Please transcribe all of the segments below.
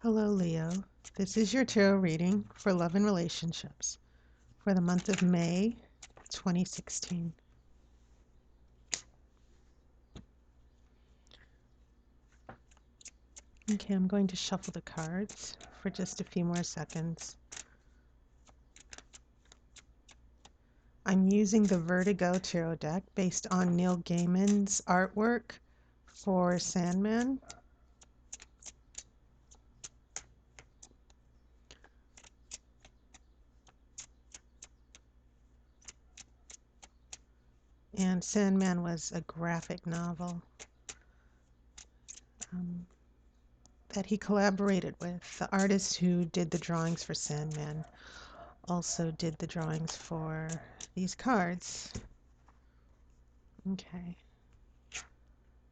Hello, Leo. This is your tarot reading for love and relationships for the month of May 2016. Okay, I'm going to shuffle the cards for just a few more seconds. I'm using the Vertigo Tarot deck based on Neil Gaiman's artwork for Sandman. And Sandman was a graphic novel that he collaborated with. The artist who did the drawings for Sandman also did the drawings for these cards. Okay.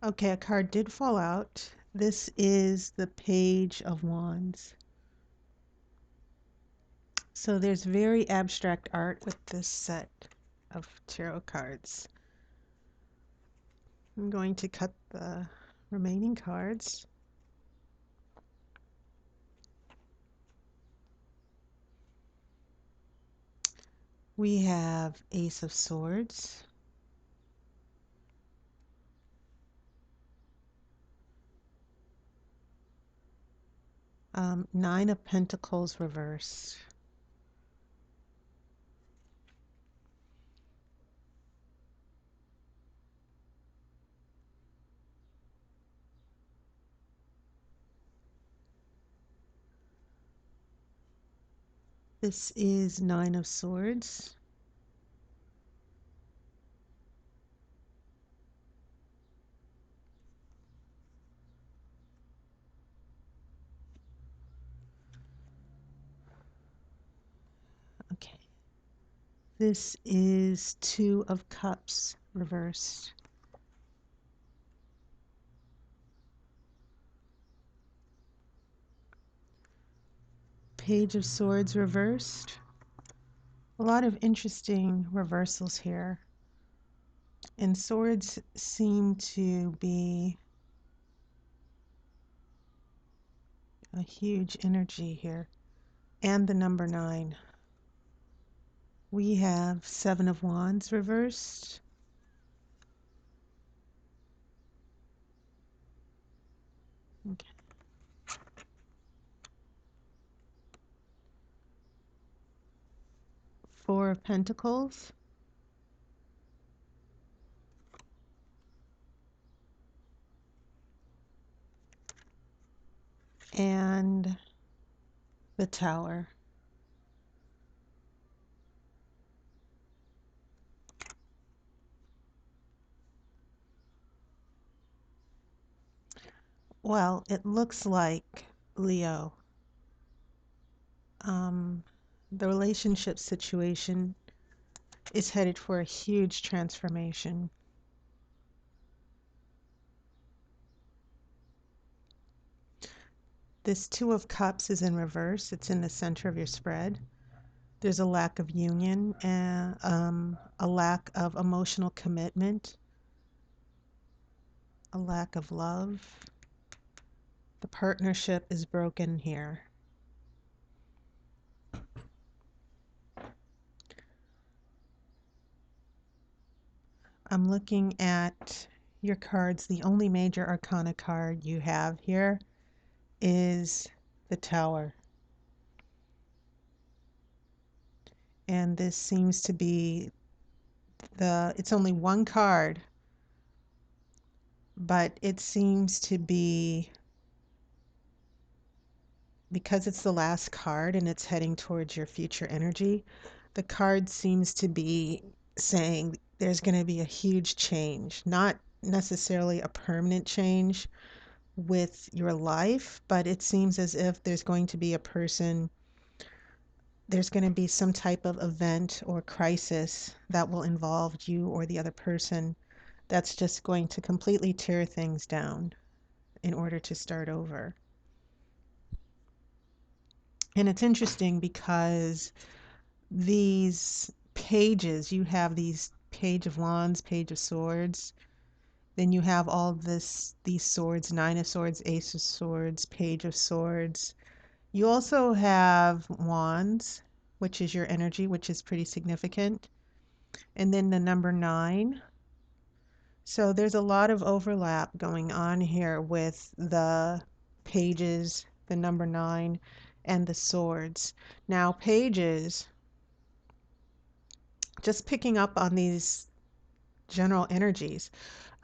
Okay, a card did fall out. This is the Page of Wands. So there's very abstract art with this set of tarot cards. I'm going to cut the remaining cards. We have Ace of Swords, Nine of Pentacles reversed, this is Nine of Swords, okay, this is Two of Cups reversed, Page of Swords reversed. A lot of interesting reversals here. And swords seem to be a huge energy here. And the number 9. We have Seven of Wands reversed. Okay. Four of Pentacles. And the Tower. Well, it looks like, Leo, the relationship situation is headed for a huge transformation. This Two of Cups is in reverse. It's in the center of your spread. There's a lack of union and a lack of emotional commitment, a lack of love. The partnership is broken here. I'm looking at your cards. The only major arcana card you have here is the Tower. And this seems to be it's only one card, but it seems to be, because it's the last card and it's heading towards your future energy, the card seems to be saying there's going to be a huge change, not necessarily a permanent change with your life, but it seems as if there's going to be there's going to be some type of event or crisis that will involve you or the other person that's just going to completely tear things down in order to start over. And it's interesting because these pages, you have these Page of Wands, Page of Swords, then you have all these swords, Nine of Swords, Ace of Swords, Page of Swords. You also have wands, which is your energy, which is pretty significant. And then the number 9. So there's a lot of overlap going on here with the pages, the number 9, and the swords. Now, pages, just picking up on these general energies,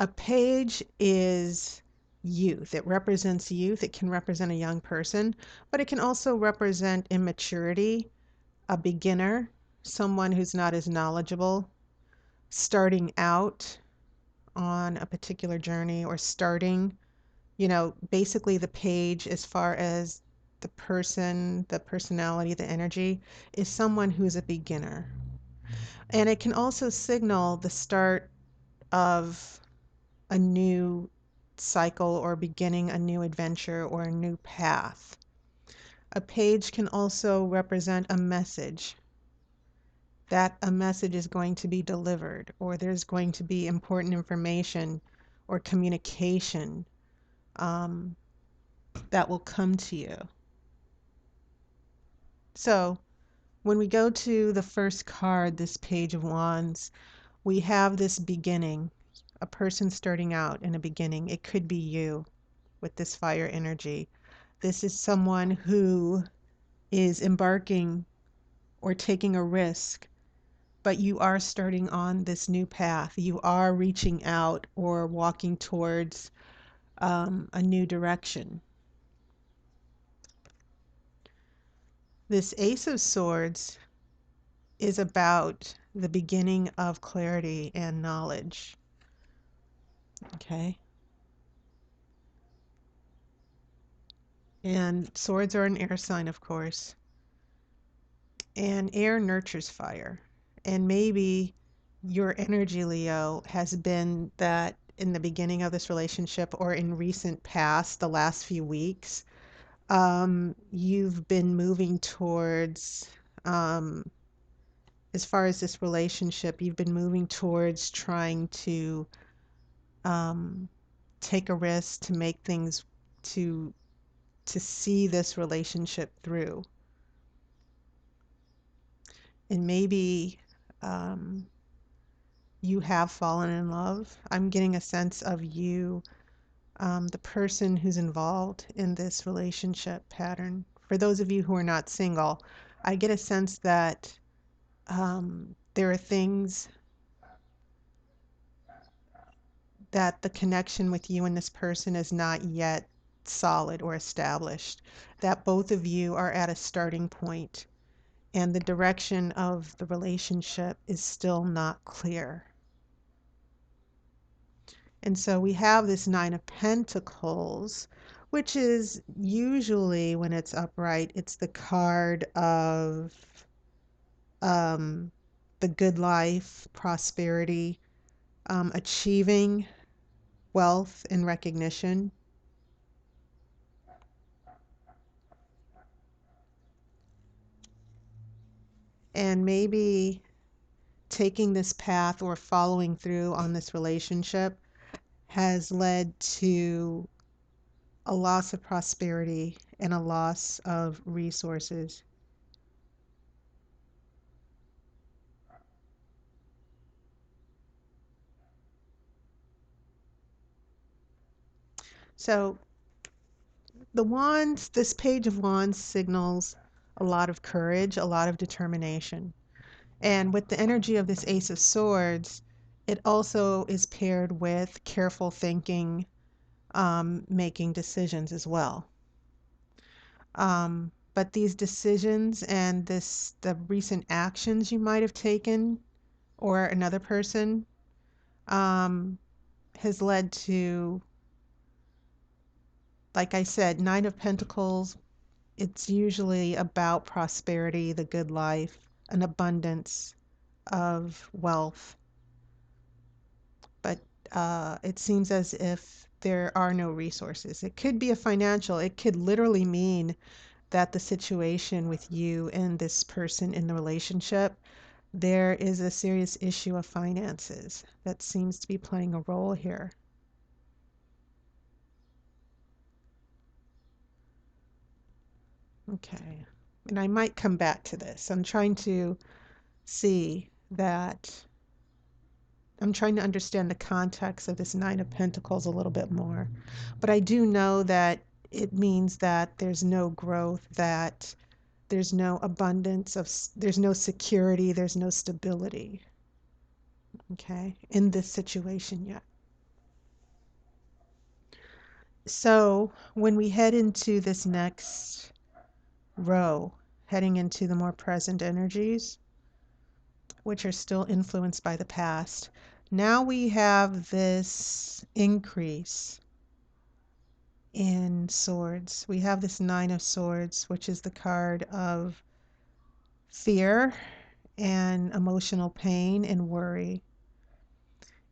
a page is youth. It represents youth. It can represent a young person, but it can also represent immaturity, a beginner, someone who's not as knowledgeable, starting out on a particular journey, or starting, basically the page, as far as the person, the personality, the energy, is someone who's a beginner. And it can also signal the start of a new cycle, or beginning a new adventure or a new path. A page can also represent a message, that a message is going to be delivered, or there's going to be important information or communication um, that will come to you. So when we go to the first card, this Page of Wands, we have this beginning, a person starting out in a beginning. It could be you with this fire energy. This is someone who is embarking or taking a risk, but you are starting on this new path. You are reaching out or walking towards a new direction. This Ace of Swords is about the beginning of clarity and knowledge. Okay. And swords are an air sign, of course. And air nurtures fire. And maybe your energy, Leo, has been that in the beginning of this relationship, or in recent past, the last few weeks, you've been moving towards, as far as this relationship, you've been moving towards trying to um, take a risk, to make things, to to see this relationship through. And maybe um, you have fallen in love. I'm getting a sense of you, the person who's involved in this relationship pattern. For those of you who are not single, I get a sense that there are things that the connection with you and this person is not yet solid or established, that both of you are at a starting point and the direction of the relationship is still not clear. And so we have this Nine of Pentacles, which is usually, when it's upright, it's the card of um, the good life, prosperity, achieving wealth and recognition. And maybe taking this path or following through on this relationship has led to a loss of prosperity and a loss of resources. So the wands, this Page of Wands signals a lot of courage, a lot of determination. And with the energy of this Ace of Swords, it also is paired with careful thinking, making decisions as well. But these decisions and the recent actions you might have taken, or another person, um, has led to, like I said, Nine of Pentacles. It's usually about prosperity, the good life, an abundance of wealth. But it seems as if there are no resources. It could be a financial, it could literally mean that the situation with you and this person in the relationship, there is a serious issue of finances that seems to be playing a role here. Okay. And I might come back to this. I'm trying to see that, I'm trying to understand the context of this Nine of Pentacles a little bit more. But I do know that it means that there's no growth, that there's no abundance of, there's no security, there's no stability, okay, in this situation yet. So when we head into this next row, heading into the more present energies, which are still influenced by the past, now we have this increase in swords. We have this Nine of Swords, which is the card of fear and emotional pain and worry.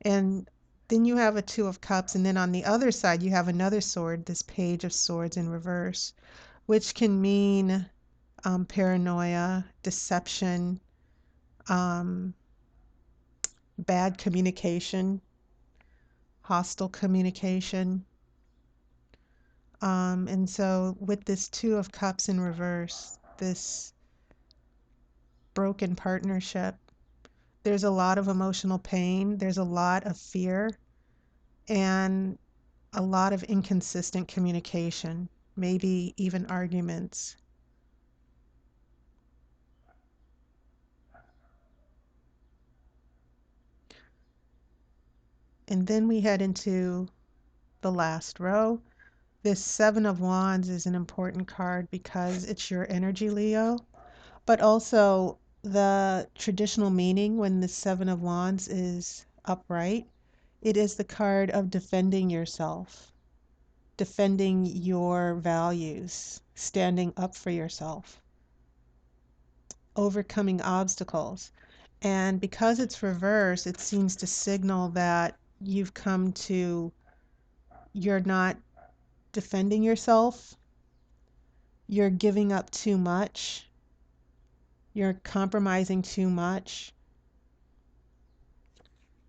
And then you have a Two of Cups, and then on the other side you have another sword, this Page of Swords in reverse, which can mean paranoia, deception, um, bad communication, hostile communication. And so with this Two of Cups in reverse, this broken partnership, there's a lot of emotional pain, there's a lot of fear, and a lot of inconsistent communication, maybe even arguments. And then we head into the last row. This Seven of Wands is an important card because it's your energy, Leo, but also the traditional meaning when the Seven of Wands is upright, it is the card of defending yourself, defending your values, standing up for yourself, overcoming obstacles. And because it's reverse, it seems to signal that you've come to, you're not defending yourself, you're giving up too much, you're compromising too much.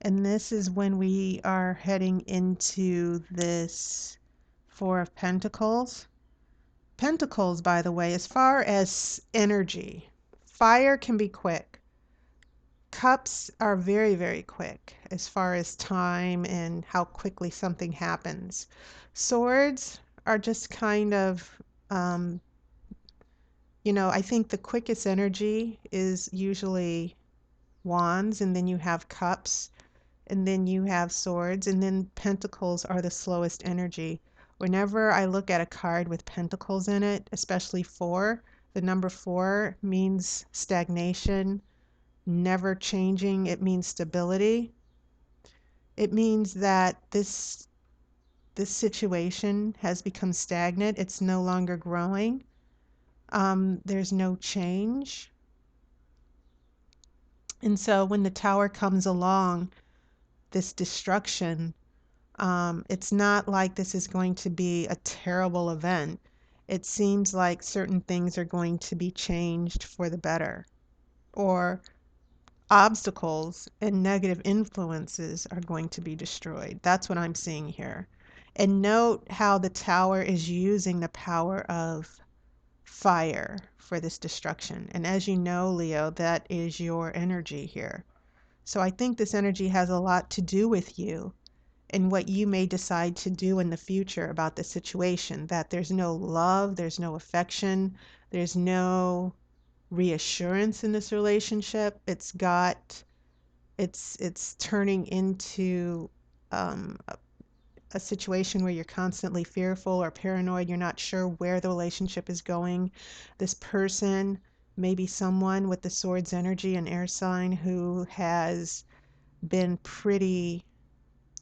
And this is when we are heading into this Four of Pentacles. Pentacles, by the way, as far as energy, fire can be quick. Cups are very, very quick as far as time and how quickly something happens. Swords are just kind of, um, I think the quickest energy is usually wands, and then you have cups, and then you have swords, and then pentacles are the slowest energy. Whenever I look at a card with pentacles in it, especially four, the number four means stagnation, never changing. It means stability. It means that this situation has become stagnant. It's no longer growing. There's no change. And so when the Tower comes along, this destruction, it's not like this is going to be a terrible event. It seems like certain things are going to be changed for the better, or obstacles and negative influences are going to be destroyed. That's what I'm seeing here. And note how the Tower is using the power of fire for this destruction. And as you know, Leo, that is your energy here. So I think this energy has a lot to do with you and what you may decide to do in the future about the situation. That there's no love, there's no affection, there's no reassurance in this relationship. It's turning into a situation where you're constantly fearful or paranoid. You're not sure where the relationship is going. This person may be someone with the Swords energy, an air sign, who has been pretty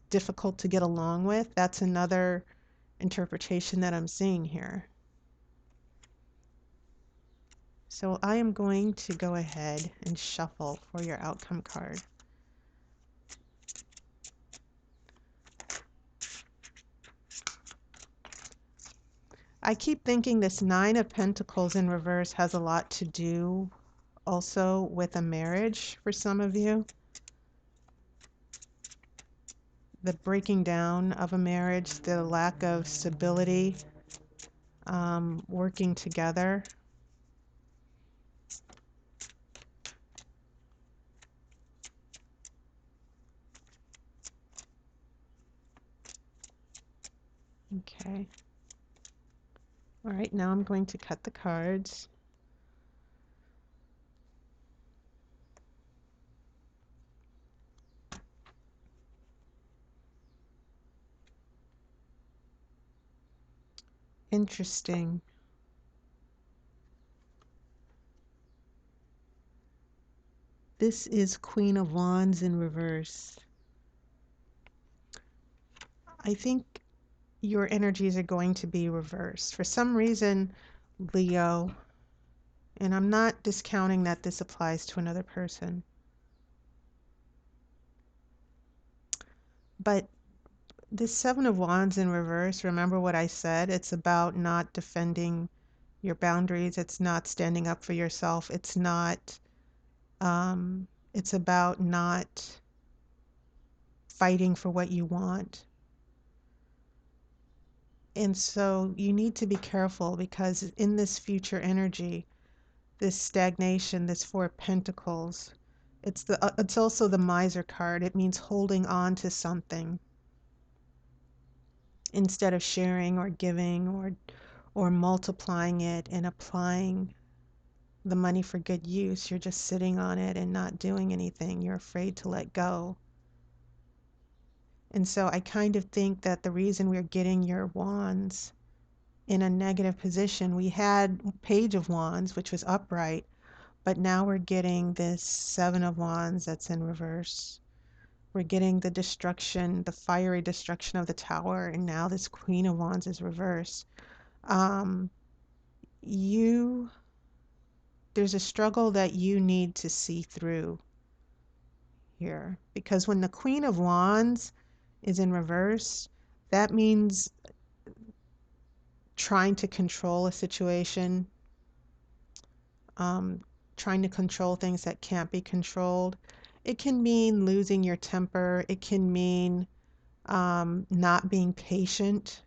difficult to get along with. That's another interpretation that I'm seeing here. So I am going to go ahead and shuffle for your outcome card. I keep thinking this Nine of Pentacles in reverse has a lot to do also with a marriage for some of you. The breaking down of a marriage, the lack of stability, working together. Okay. All right, now I'm going to cut the cards. Interesting. This is Queen of Wands in reverse. I think your energies are going to be reversed. For some reason, Leo, and I'm not discounting that this applies to another person, but this Seven of Wands in reverse, remember what I said? It's about not defending your boundaries. It's not standing up for yourself. It's about not fighting for what you want. And so you need to be careful because in this future energy, this stagnation, this Four of Pentacles, it's also the Miser card. It means holding on to something instead of sharing or giving or multiplying it and applying the money for good use. You're just sitting on it and not doing anything. You're afraid to let go. And so I kind of think that the reason we're getting your wands in a negative position, we had Page of Wands, which was upright, but now we're getting this Seven of Wands that's in reverse. We're getting the destruction, the fiery destruction of the tower, and now this Queen of Wands is reverse. Um, you, there's a struggle that you need to see through here because when the Queen of Wands is in reverse, that means trying to control a situation, um, trying to control things that can't be controlled. It can mean losing your temper. It can mean not being patient,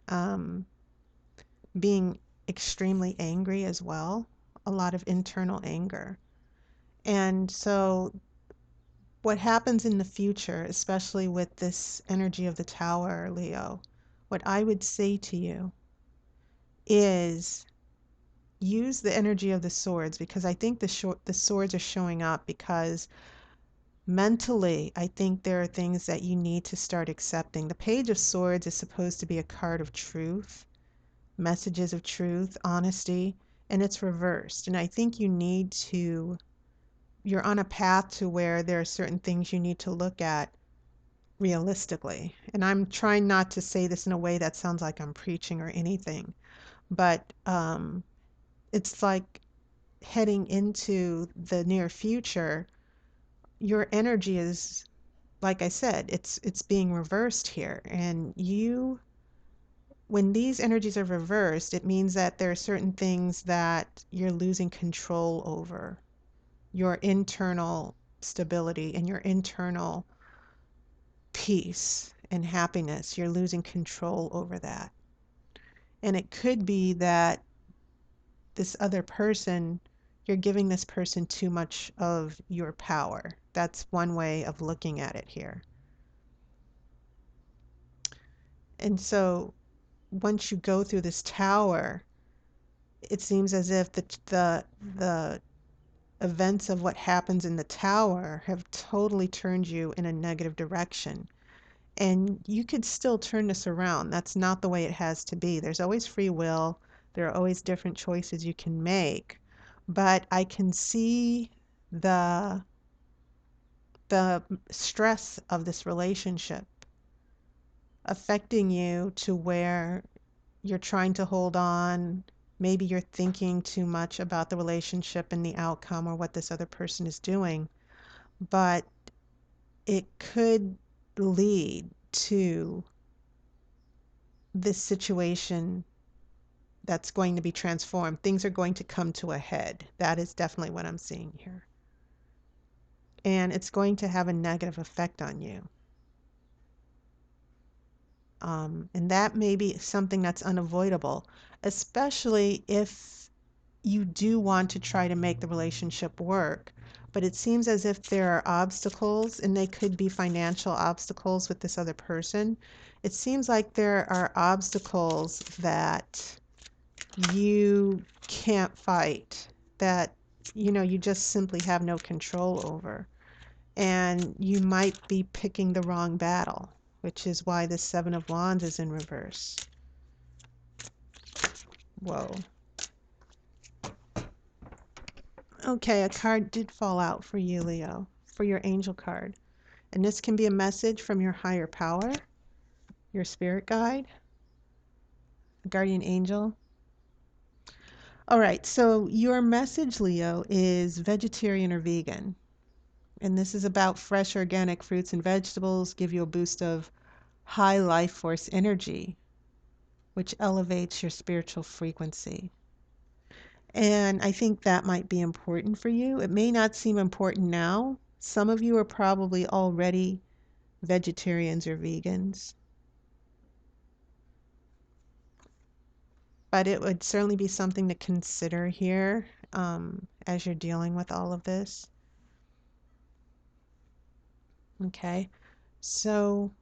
um, being extremely angry as well, a lot of internal anger. And so, what happens in the future, especially with this energy of the tower, Leo, what I would say to you is use the energy of the swords because I think the swords are showing up because mentally, I think there are things that you need to start accepting. The Page of Swords is supposed to be a card of truth, messages of truth, honesty, and it's reversed. And I think you're on a path to where there are certain things you need to look at realistically. And I'm trying not to say this in a way that sounds like I'm preaching or anything, but it's like heading into the near future, your energy is, like I said, it's being reversed here. And when these energies are reversed, it means that there are certain things that you're losing control over. Your internal stability and your internal peace and happiness, you're losing control over that. And it could be that this other person, you're giving this person too much of your power. That's one way of looking at it here. And so once you go through this tower, it seems as if the events of what happens in the tower have totally turned you in a negative direction. And you could still turn this around. That's not the way it has to be. There's always free will. There are always different choices you can make. But I can see the the stress of this relationship affecting you to where you're trying to hold on. Maybe you're thinking too much about the relationship and the outcome or what this other person is doing, but it could lead to this situation that's going to be transformed. Things are going to come to a head. That is definitely what I'm seeing here. And it's going to have a negative effect on you. And that may be something that's unavoidable, especially if you do want to try to make the relationship work. But it seems as if there are obstacles, and they could be financial obstacles with this other person. It seems like there are obstacles that you can't fight, that you just simply have no control over. And you might be picking the wrong battle, which is why the Seven of Wands is in reverse. Whoa. Okay, a card did fall out for you, Leo, for your angel card. And this can be a message from your higher power, your spirit guide, guardian angel. All right, so your message, Leo, is vegetarian or vegan. And this is about fresh organic fruits and vegetables, give you a boost of high life force energy, which elevates your spiritual frequency. And I think that might be important for you. It may not seem important now. Some of you are probably already vegetarians or vegans, but it would certainly be something to consider here as you're dealing with all of this. Okay, so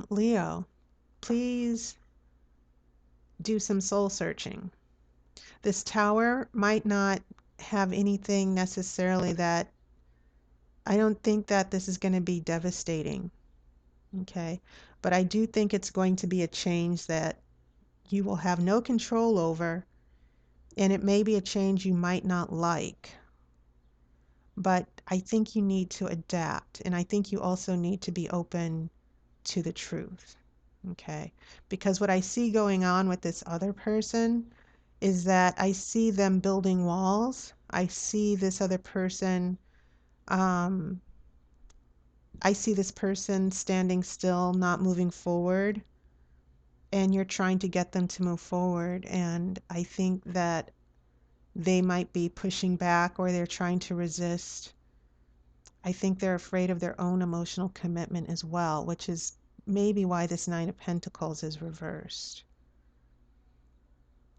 Leo, please do some soul searching. This tower might not have anything necessarily that, I don't think that this is going to be devastating. Okay, but I do think it's going to be a change that you will have no control over, and it may be a change you might not like. But I think you need to adapt, and I think you also need to be open to the truth. Okay, because what I see going on with this other person is that I see them building walls. I see this other person, um, I see this person standing still, not moving forward, and you're trying to get them to move forward. And I think that they might be pushing back, or they're trying to resist. I think they're afraid of their own emotional commitment as well, which is maybe why this Nine of Pentacles is reversed.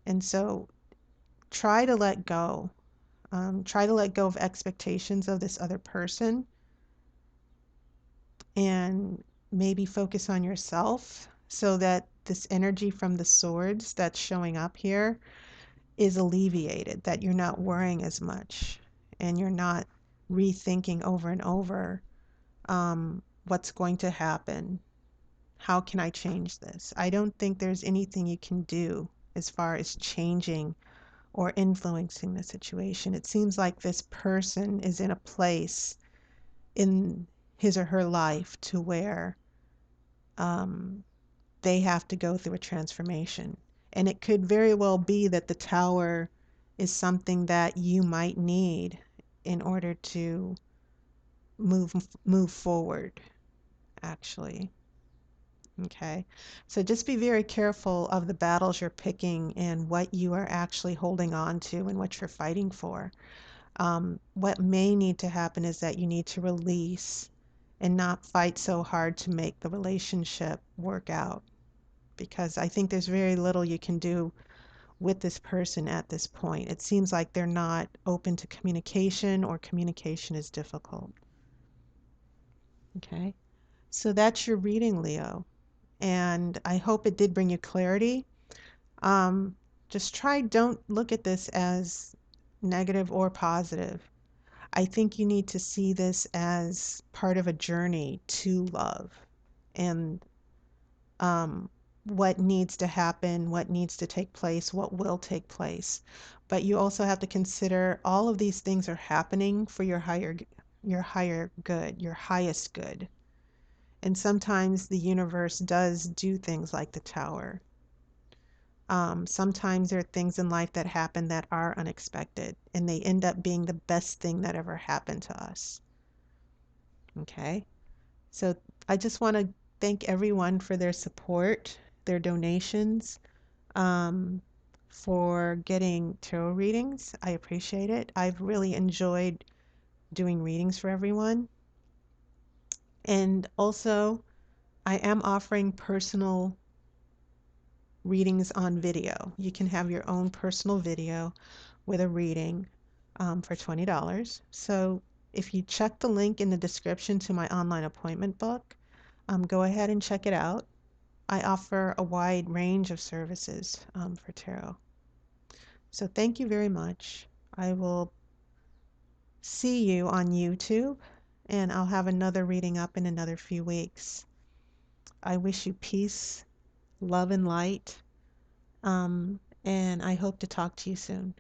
And so try to let go. Try to let go of expectations of this other person, and maybe focus on yourself, so that this energy from the swords that's showing up here is alleviated, that you're not worrying as much, and you're not rethinking over and over what's going to happen. How can I change this? I don't think there's anything you can do as far as changing or influencing the situation. It seems like this person is in a place in his or her life to where um, they have to go through a transformation. And it could very well be that the tower is something that you might need in order to move forward, actually. Okay. So just be very careful of the battles you're picking and what you are actually holding on to and what you're fighting for. What may need to happen is that you need to release and not fight so hard to make the relationship work out, because I think there's very little you can do with this person at this point. It seems like they're not open to communication, or communication is difficult. Okay. So that's your reading, Leo. And I hope it did bring you clarity. Um, just don't look at this as negative or positive. I think you need to see this as part of a journey to love, and um, what needs to happen, what needs to take place, what will take place. But you also have to consider all of these things are happening for your higher good, your highest good. And sometimes the universe does do things like the tower. Sometimes there are things in life that happen that are unexpected, and they end up being the best thing that ever happened to us. Okay? So I just want to thank everyone for their support, their donations, um, for getting tarot readings. I appreciate it. I've really enjoyed doing readings for everyone. And also, I am offering personal readings on video. You can have your own personal video with a reading for $20. So if you check the link in the description to my online appointment book, go ahead and check it out. I offer a wide range of services for tarot. So thank you very much. I will see you on YouTube, and I'll have another reading up in another few weeks. I wish you peace, love, and light, and I hope to talk to you soon.